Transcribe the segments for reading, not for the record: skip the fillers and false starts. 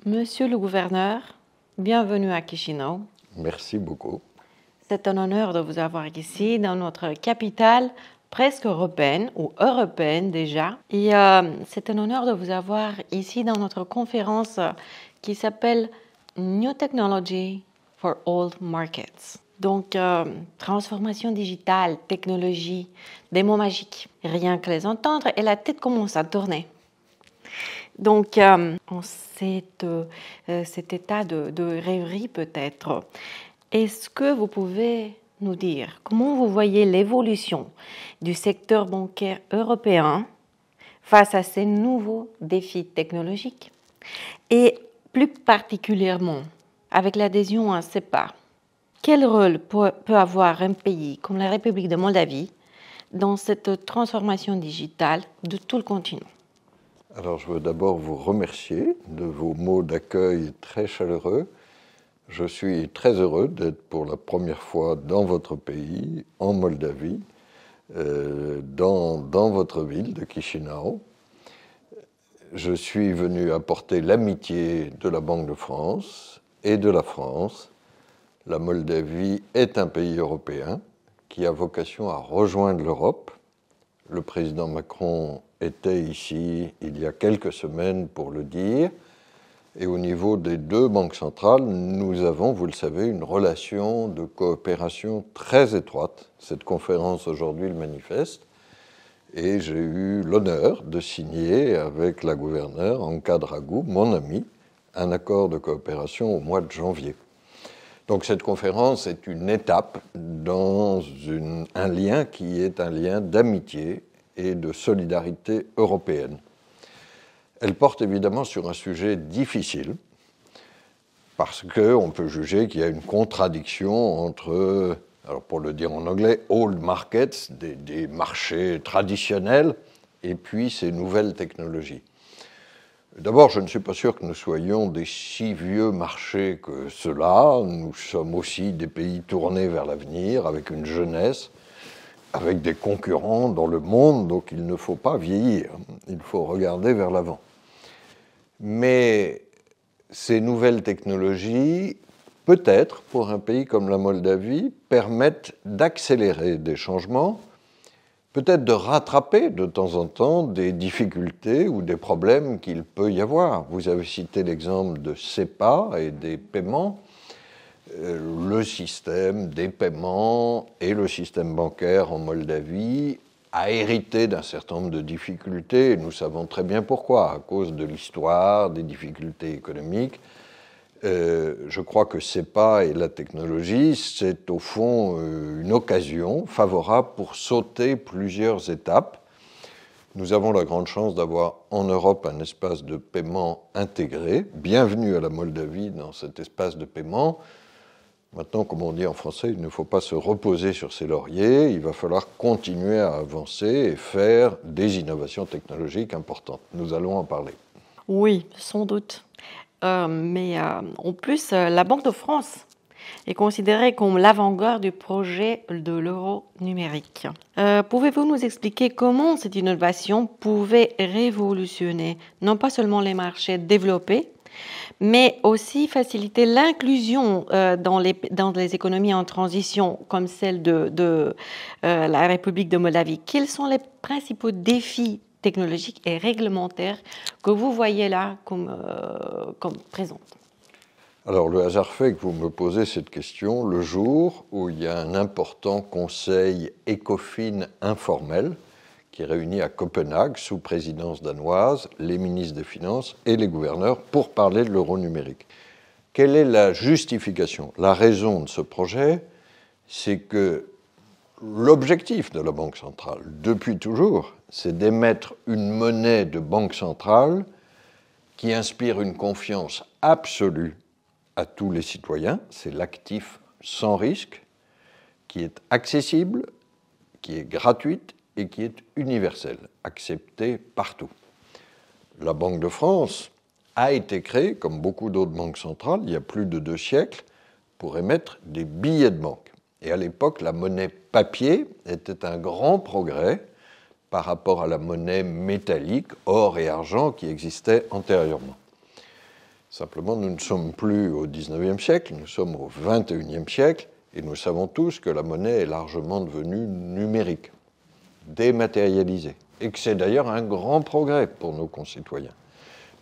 Monsieur le gouverneur, bienvenue à Chisinau. Merci beaucoup. C'est un honneur de vous avoir ici dans notre capitale presque européenne ou européenne déjà. Et c'est un honneur de vous avoir ici dans notre conférence qui s'appelle New Technology for Old Markets. Donc, transformation digitale, technologie, des mots magiques. Rien que les entendre et la tête commence à tourner. Donc, en cet état de rêverie peut-être, est-ce que vous pouvez nous dire comment vous voyez l'évolution du secteur bancaire européen face à ces nouveaux défis technologiques et plus particulièrement avec l'adhésion à SEPA? Quel rôle peut avoir un pays comme la République de Moldavie dans cette transformation digitale de tout le continent? Alors, je veux d'abord vous remercier de vos mots d'accueil très chaleureux. Je suis très heureux d'être pour la première fois dans votre pays, en Moldavie, dans votre ville de Chisinau. Je suis venu apporter l'amitié de la Banque de France et de la France. La Moldavie est un pays européen qui a vocation à rejoindre l'Europe. Le président Macron était ici il y a quelques semaines pour le dire. Et au niveau des deux banques centrales, nous avons, vous le savez, une relation de coopération très étroite. Cette conférence aujourd'hui le manifeste. Et j'ai eu l'honneur de signer avec la gouverneure Anka Dragou, mon amie, un accord de coopération au mois de janvier. Donc cette conférence est une étape dans un lien qui est un lien d'amitié et de solidarité européenne. Elle porte évidemment sur un sujet difficile, parce qu'on peut juger qu'il y a une contradiction entre, alors pour le dire en anglais, old markets, des marchés traditionnels, et puis ces nouvelles technologies. D'abord, je ne suis pas sûr que nous soyons des si vieux marchés que cela. Nous sommes aussi des pays tournés vers l'avenir, avec une jeunesse, avec des concurrents dans le monde, donc il ne faut pas vieillir, il faut regarder vers l'avant. Mais ces nouvelles technologies, peut-être, pour un pays comme la Moldavie, permettent d'accélérer des changements, peut-être de rattraper de temps en temps des difficultés ou des problèmes qu'il peut y avoir. Vous avez cité l'exemple de SEPA et des paiements. Le système des paiements et le système bancaire en Moldavie a hérité d'un certain nombre de difficultés, et nous savons très bien pourquoi, à cause de l'histoire, des difficultés économiques. Je crois que SEPA et la technologie, c'est au fond une occasion favorable pour sauter plusieurs étapes. Nous avons la grande chance d'avoir en Europe un espace de paiement intégré. Bienvenue à la Moldavie dans cet espace de paiement. Maintenant, comme on dit en français, il ne faut pas se reposer sur ses lauriers, il va falloir continuer à avancer et faire des innovations technologiques importantes. Nous allons en parler. Oui, sans doute. Mais en plus, la Banque de France est considérée comme l'avant-garde du projet de l'euro numérique. Pouvez-vous nous expliquer comment cette innovation pouvait révolutionner non pas seulement les marchés développés, mais aussi faciliter l'inclusion dans les économies en transition comme celle de la République de Moldavie? Quels sont les principaux défis technologiques et réglementaires que vous voyez là comme présents? Alors, le hasard fait que vous me posez cette question le jour où il y a un important conseil ECOFIN informel qui est réuni à Copenhague sous présidence danoise, les ministres des Finances et les gouverneurs pour parler de l'euro numérique. Quelle est la justification? La raison de ce projet, c'est que l'objectif de la Banque centrale, depuis toujours, c'est d'émettre une monnaie de banque centrale qui inspire une confiance absolue à tous les citoyens. C'est l'actif sans risque, qui est accessible, qui est gratuite et qui est universelle, acceptée partout. La Banque de France a été créée, comme beaucoup d'autres banques centrales, il y a plus de 2 siècles, pour émettre des billets de banque. Et à l'époque, la monnaie papier était un grand progrès par rapport à la monnaie métallique, or et argent, qui existait antérieurement. Simplement, nous ne sommes plus au XIXe siècle, nous sommes au XXIe siècle, et nous savons tous que la monnaie est largement devenue numérique, dématérialisée, et que c'est d'ailleurs un grand progrès pour nos concitoyens.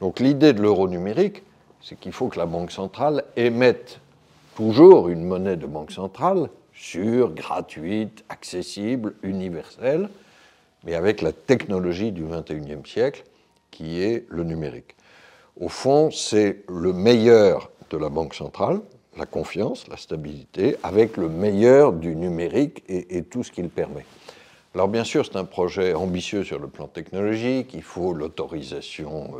Donc l'idée de l'euro numérique, c'est qu'il faut que la Banque centrale émette toujours une monnaie de banque centrale, sûre, gratuite, accessible, universelle, mais avec la technologie du XXIe siècle, qui est le numérique. Au fond, c'est le meilleur de la Banque centrale, la confiance, la stabilité, avec le meilleur du numérique et tout ce qu'il permet. Alors bien sûr, c'est un projet ambitieux sur le plan technologique, il faut l'autorisation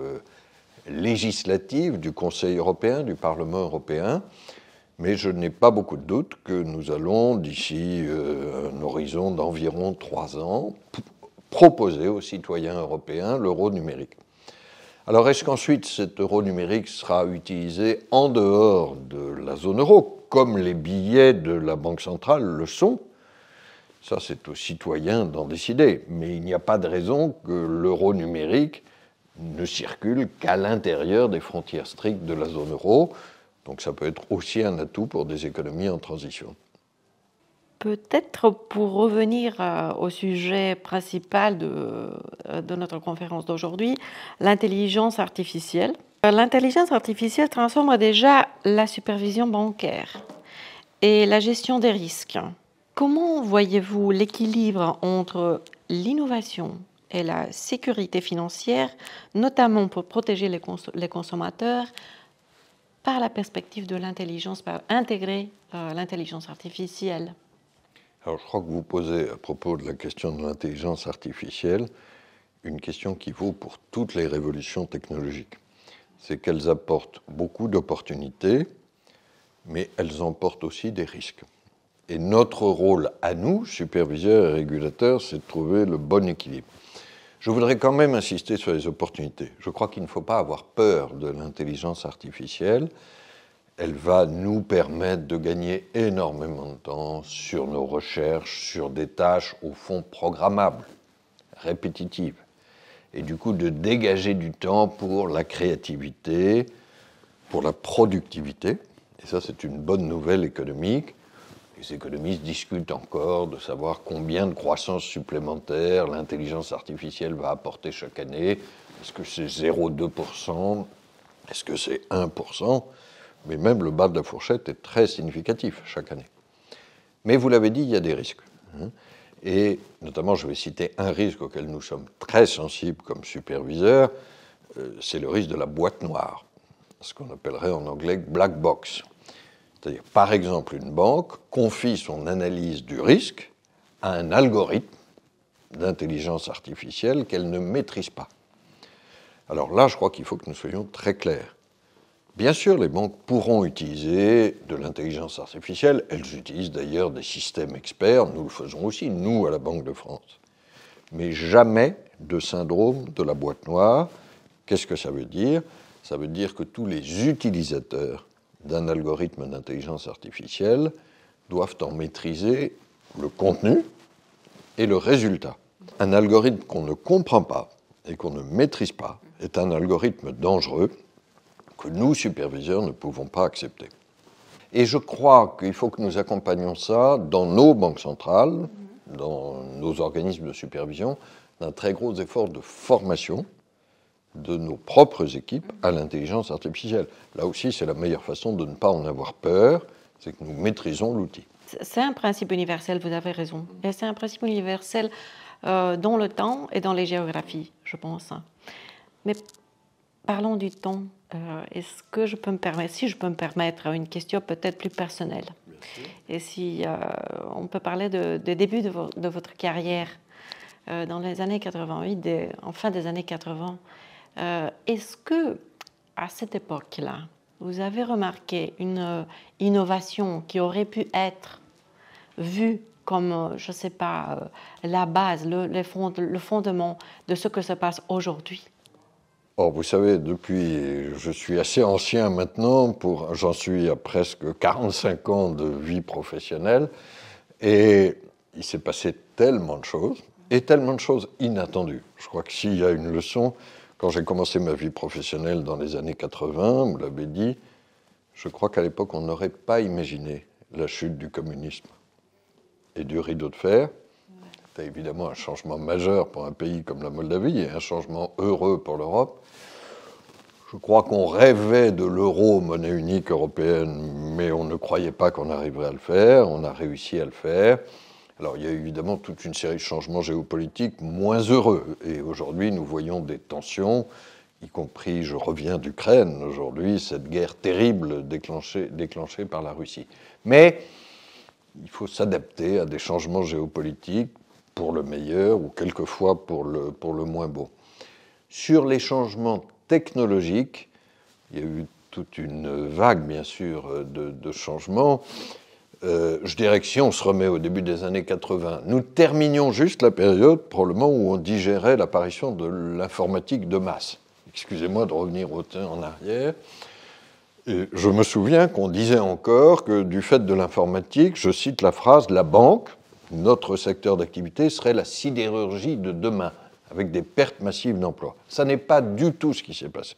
législative du Conseil européen, du Parlement européen, mais je n'ai pas beaucoup de doute que nous allons, d'ici un horizon d'environ 3 ans, proposer aux citoyens européens l'euro numérique. Alors, est-ce qu'ensuite cet euro numérique sera utilisé en dehors de la zone euro, comme les billets de la Banque centrale le sont? Ça, c'est aux citoyens d'en décider. Mais il n'y a pas de raison que l'euro numérique ne circule qu'à l'intérieur des frontières strictes de la zone euro. Donc, ça peut être aussi un atout pour des économies en transition. Peut-être pour revenir au sujet principal de notre conférence d'aujourd'hui, l'intelligence artificielle. L'intelligence artificielle transforme déjà la supervision bancaire et la gestion des risques. Comment voyez-vous l'équilibre entre l'innovation et la sécurité financière, notamment pour protéger les consommateurs, par la perspective de l'intelligence, par intégrer l'intelligence artificielle? Alors, je crois que vous posez, à propos de la question de l'intelligence artificielle, une question qui vaut pour toutes les révolutions technologiques. C'est qu'elles apportent beaucoup d'opportunités, mais elles emportent aussi des risques. Et notre rôle à nous, superviseurs et régulateurs, c'est de trouver le bon équilibre. Je voudrais quand même insister sur les opportunités. Je crois qu'il ne faut pas avoir peur de l'intelligence artificielle. Elle va nous permettre de gagner énormément de temps sur nos recherches, sur des tâches au fond programmables, répétitives, et du coup de dégager du temps pour la créativité, pour la productivité. Et ça, c'est une bonne nouvelle économique. Les économistes discutent encore de savoir combien de croissance supplémentaire l'intelligence artificielle va apporter chaque année. Est-ce que c'est 0,2%? Est-ce que c'est 1%? Mais même le bas de la fourchette est très significatif chaque année. Mais vous l'avez dit, il y a des risques. Et notamment, je vais citer un risque auquel nous sommes très sensibles comme superviseurs, c'est le risque de la boîte noire, ce qu'on appellerait en anglais black box. C'est-à-dire, par exemple, une banque confie son analyse du risque à un algorithme d'intelligence artificielle qu'elle ne maîtrise pas. Alors là, je crois qu'il faut que nous soyons très clairs. Bien sûr, les banques pourront utiliser de l'intelligence artificielle. Elles utilisent d'ailleurs des systèmes experts. Nous le faisons aussi, nous, à la Banque de France. Mais jamais de syndrome de la boîte noire. Qu'est-ce que ça veut dire? Ça veut dire que tous les utilisateurs d'un algorithme d'intelligence artificielle doivent en maîtriser le contenu et le résultat. Un algorithme qu'on ne comprend pas et qu'on ne maîtrise pas est un algorithme dangereux que nous, superviseurs, ne pouvons pas accepter. Et je crois qu'il faut que nous accompagnions ça dans nos banques centrales, dans nos organismes de supervision, d'un très gros effort de formation de nos propres équipes à l'intelligence artificielle. Là aussi, c'est la meilleure façon de ne pas en avoir peur, c'est que nous maîtrisons l'outil. C'est un principe universel, vous avez raison. Et c'est un principe universel dans le temps et dans les géographies, je pense. Mais parlons du temps. Est-ce que je peux me permettre, si je peux me permettre, une question peut-être plus personnelle? Et si on peut parler des débuts de votre carrière dans les années 88, en fin des années 80, est-ce que à cette époque-là, vous avez remarqué une innovation qui aurait pu être vue comme, je ne sais pas, la base, le fondement de ce que se passe aujourd'hui? Or, vous savez, je suis assez ancien maintenant, j'en suis à presque 45 ans de vie professionnelle, et il s'est passé tellement de choses, et tellement de choses inattendues. Je crois que s'il y a une leçon Quand j'ai commencé ma vie professionnelle dans les années 80, vous l'avez dit, je crois qu'à l'époque, on n'aurait pas imaginé la chute du communisme et du rideau de fer. C'était évidemment un changement majeur pour un pays comme la Moldavie et un changement heureux pour l'Europe. Je crois qu'on rêvait de l'euro, monnaie unique européenne, mais on ne croyait pas qu'on arriverait à le faire. On a réussi à le faire. Alors, il y a évidemment toute une série de changements géopolitiques moins heureux. Et aujourd'hui, nous voyons des tensions, y compris, je reviens d'Ukraine, aujourd'hui, cette guerre terrible déclenchée par la Russie. Mais il faut s'adapter à des changements géopolitiques pour le meilleur ou quelquefois pour le moins beau. Sur les changements technologiques, il y a eu toute une vague, bien sûr, de changements. Je dirais que si on se remet au début des années 80, nous terminions juste la période probablement où on digérait l'apparition de l'informatique de masse. Excusez-moi de revenir au temps en arrière. Et je me souviens qu'on disait encore que du fait de l'informatique, je cite la phrase, la banque, notre secteur d'activité, serait la sidérurgie de demain, avec des pertes massives d'emplois. Ça n'est pas du tout ce qui s'est passé,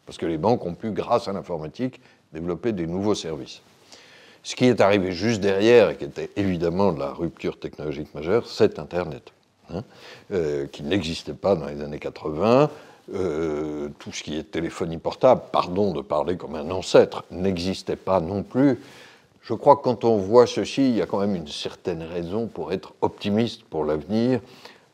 parce que les banques ont pu, grâce à l'informatique, développer des nouveaux services. Ce qui est arrivé juste derrière, et qui était évidemment de la rupture technologique majeure, c'est Internet, qui n'existait pas dans les années 80. Tout ce qui est téléphonie portable, pardon de parler comme un ancêtre, n'existait pas non plus. Je crois que quand on voit ceci, il y a quand même une certaine raison pour être optimiste pour l'avenir.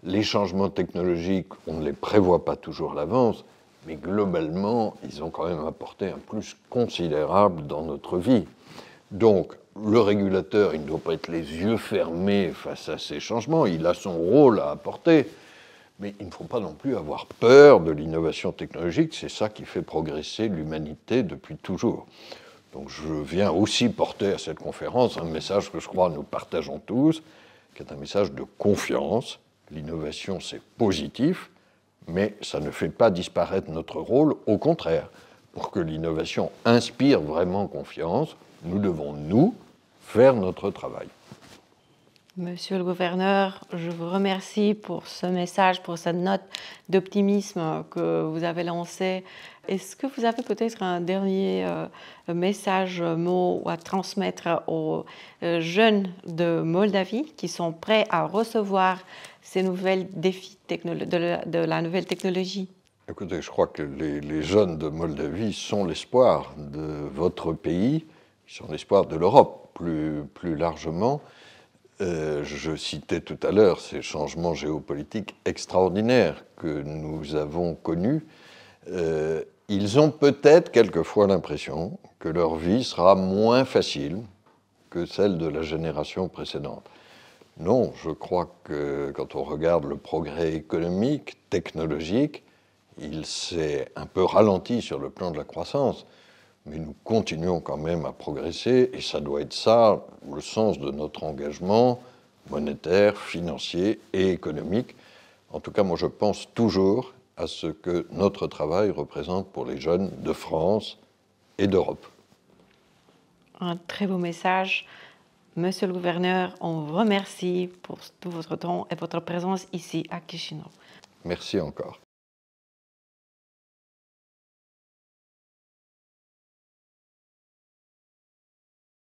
Les changements technologiques, on ne les prévoit pas toujours à l'avance, mais globalement, ils ont quand même apporté un plus considérable dans notre vie. Donc, le régulateur, il ne doit pas être les yeux fermés face à ces changements, il a son rôle à apporter, mais il ne faut pas non plus avoir peur de l'innovation technologique, c'est ça qui fait progresser l'humanité depuis toujours. Donc je viens aussi porter à cette conférence un message que je crois nous partageons tous, qui est un message de confiance. L'innovation, c'est positif, mais ça ne fait pas disparaître notre rôle, au contraire. Pour que l'innovation inspire vraiment confiance, nous devons, nous, faire notre travail. Monsieur le gouverneur, je vous remercie pour ce message, pour cette note d'optimisme que vous avez lancée. Est-ce que vous avez peut-être un dernier message, mot à transmettre aux jeunes de Moldavie qui sont prêts à recevoir ces nouveaux défis de la nouvelle technologie? Écoutez, je crois que les jeunes de Moldavie sont l'espoir de votre pays, ils sont l'espoir de l'Europe plus largement. Je citais tout à l'heure ces changements géopolitiques extraordinaires que nous avons connus. Ils ont peut-être quelquefois l'impression que leur vie sera moins facile que celle de la génération précédente. Non, je crois que quand on regarde le progrès économique, technologique, il s'est un peu ralenti sur le plan de la croissance, mais nous continuons quand même à progresser, et ça doit être ça le sens de notre engagement monétaire, financier et économique. En tout cas, moi je pense toujours à ce que notre travail représente pour les jeunes de France et d'Europe. Un très beau message. Monsieur le gouverneur, on vous remercie pour tout votre temps et votre présence ici à Chisinau. Merci encore.